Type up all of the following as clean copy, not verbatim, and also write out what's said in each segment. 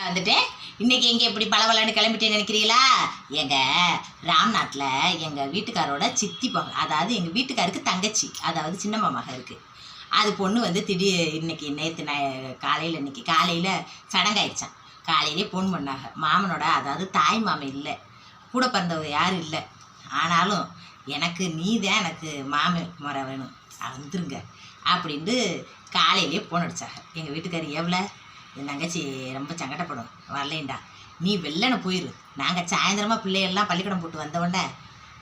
வந்துட்டேன். இன்னைக்கு எங்கே எப்படி பளபளன்னு கிளம்பிட்டேன்னு நினைக்கிறீங்களா? எங்கள் ராம்நாட்டில் எங்கள் வீட்டுக்காரோட சித்தி பொண்ணு, அதாவது எங்கள் வீட்டுக்காருக்கு தங்கச்சி, அதாவது சின்ன மாமாக இருக்குது. அது பொண்ணு வந்து இன்னைக்கு நேற்று காலையில் இன்னைக்கு காலையில் சடங்காயிடுச்சான். காலையிலே ஃபோன் பண்ணாங்க. மாமனோட அதாவது தாய் மாமன் இல்லை, கூட பிறந்தவங்க யாரும் இல்லை. ஆனாலும் எனக்கு நீ தான் எனக்கு மாமன் முறை வேணும், வந்துருங்க அப்படின்ட்டு காலையிலே ஃபோன் அடித்தாங்க. எங்கள் வீட்டுக்கார் எவ்வளோ என் தங்கச்சி ரொம்ப சங்கடப்படும், வரலேண்டா நீ வெள்ளனை போயிரு, நாங்கள் சாயந்தரமாக பிள்ளைகள்லாம் பள்ளிக்கூடம் போட்டு வந்தவொடனே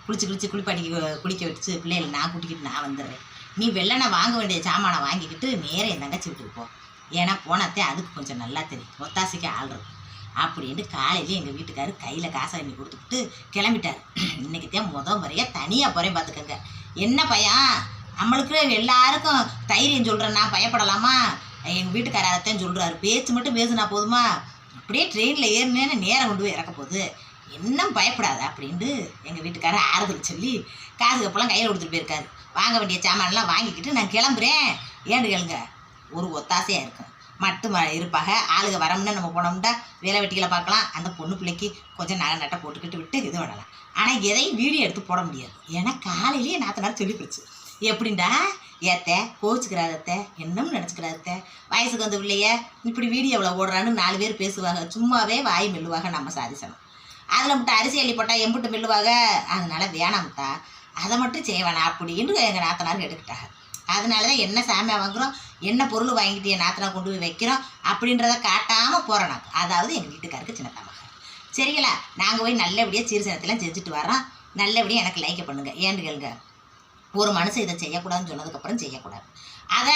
குளிச்சு குளிக்க வச்சு பிள்ளைகளை நான் கூட்டிக்கிட்டு நான் வந்துடுறேன். நீ வெள்ளனை வாங்க வேண்டிய சாமானை வாங்கிக்கிட்டு நேரம் என் தங்கச்சி வீட்டுக்கு போ, ஏன்னா போனத்தே அதுக்கு கொஞ்சம் நல்லா தெரியும், ஒத்தாசைக்கு ஆள்றது அப்படின்ட்டு காலையிலே எங்கள் வீட்டுக்காரு கையில் காசை எண்ணி கொடுத்துக்கிட்டு கிளம்பிட்டார். இன்றைக்கி தான் முறையாக தனியாக போகிறேன் பார்த்துக்கங்க. என்ன பையன் நம்மளுக்கு எல்லாருக்கும் தைரியம் சொல்கிறேன்னா பயப்படலாமா? எங்கள் வீட்டுக்காரத்தான் சொல்கிறாரு, பேச்சு மட்டும் பேசுனா போதுமா, அப்படியே ட்ரெயினில் ஏறினேன்னு நேரம் கொண்டு போய் இறக்க போகுது, இன்னும் பயப்படாது அப்படின்ட்டு எங்கள் வீட்டுக்காரர் ஆறுதல் சொல்லி காசு கப்பெல்லாம் கையில் கொடுத்துட்டு போயிருக்காரு. வாங்க வேண்டிய சாமான்லாம் வாங்கிக்கிட்டு நான் கிளம்புறேன், ஏன்னு கேளுங்க ஒரு ஒத்தாசையாக இருக்கும். மட்டும் இருப்பாங்க ஆளுங்க வரமுன்னா நம்ம போனோம்னா வேலை வெட்டிகளை பார்க்கலாம், அந்த பொண்ணு பிள்ளைக்கு கொஞ்சம் நகை நட்டை போட்டுக்கிட்டு விட்டு இது பண்ணலாம். ஆனால் எதையும் வீடியோ எடுத்து போட முடியாது, ஏன்னா காலையிலேயே நாத்தனார் சொல்லி போச்சு. எப்படின்டா ஏத்த கோச்சுக்கிறாதத்த என்னன்னு நினச்சிக்கிறாதத்த, வயசுக்கு வந்து பிள்ளைய இப்படி வீடியோவில் ஓடுறான்னு 4 பேர் பேசுவாங்க, சும்மாவே வாய் மெல்லுவாங்க. நம்ம சாதிச்சணும், அதில் மட்டும் அரிசி அள்ளி போட்டால் எம்பிட்டு மெல்லுவாங்க, அதனால வேணாம்த்தா அதை மட்டும் செய்ய வேணாம் அப்படின்னு எங்கள் நாத்தனார் எடுக்கிட்டாங்க. அதனால தான் என்ன சாமியாக வாங்குகிறோம், என்ன பொருள் வாங்கிட்டு என் நாத்தனா கொண்டு போய் வைக்கிறோம் அப்படின்றத காட்டாமல் போகிறோம். நாங்கள் அதாவது எங்கள் வீட்டுக்காருக்கு சின்ன தமக சரிங்களா, நாங்கள் போய் நல்லபடியாக சீர்சனத்தெல்லாம் செஞ்சுட்டு வரோம். நல்லபடியாக எனக்கு லைக்கை பண்ணுங்க, ஏன்னு கேளுங்க ஒரு மனுஷன் இதை செய்யக்கூடாதுன்னு சொன்னதுக்கப்புறம் செய்யக்கூடாது. அதை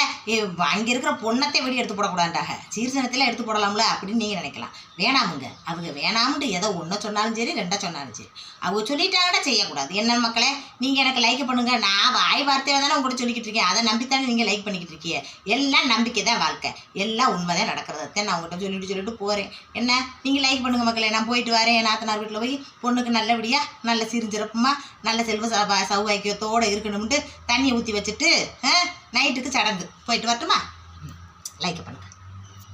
அங்கே இருக்கிற பொண்ணத்தை வெளியே எடுத்து போடக்கூடாதுட்டாக, சீர்சனத்தில் எடுத்து போடலாம்ல அப்படின்னு நீங்கள் நினைக்கலாம். வேணாமுங்க, அவங்க வேணாமுன்ட்டு ஏதோ ஒன்றை சொன்னாலும் சரி 2 சொன்னாலும் சரி, அவங்க சொல்லிட்டாங்கன்னா செய்யக்கூடாது. என்ன மக்களே, நீங்கள் எனக்கு லைக் பண்ணுங்கள், நான் வாய் வார்த்தையாக தானே உங்கள்கிட்ட சொல்லிக்கிட்டு இருக்கேன், அதை நம்பித்தானே நீங்கள் லைக் பண்ணிக்கிட்டு இருக்கீங்க. எல்லாம் நம்பிக்கை தான் வாழ்க்கை, எல்லாம் உண்மை தான் நடக்கிறத நான் உங்கள்கிட்ட சொல்லிட்டு போகிறேன். என்ன நீங்கள் லைக் பண்ணுங்கள் மக்களே, நான் போயிட்டு வரேன். என் நாத்தனார் வீட்டில் போய் பொண்ணுக்கு நல்லபடியாக நல்ல சிரிஞ்சிறப்புமா நல்ல செல்வ சௌவாக்கியத்தோடு இருக்கணும்ட்டு தண்ணியை ஊற்றி வச்சுட்டு நைட்டுக்கு சடங்கு போயிட்டு வரட்டுமா? லைக் பண்ணுங்க.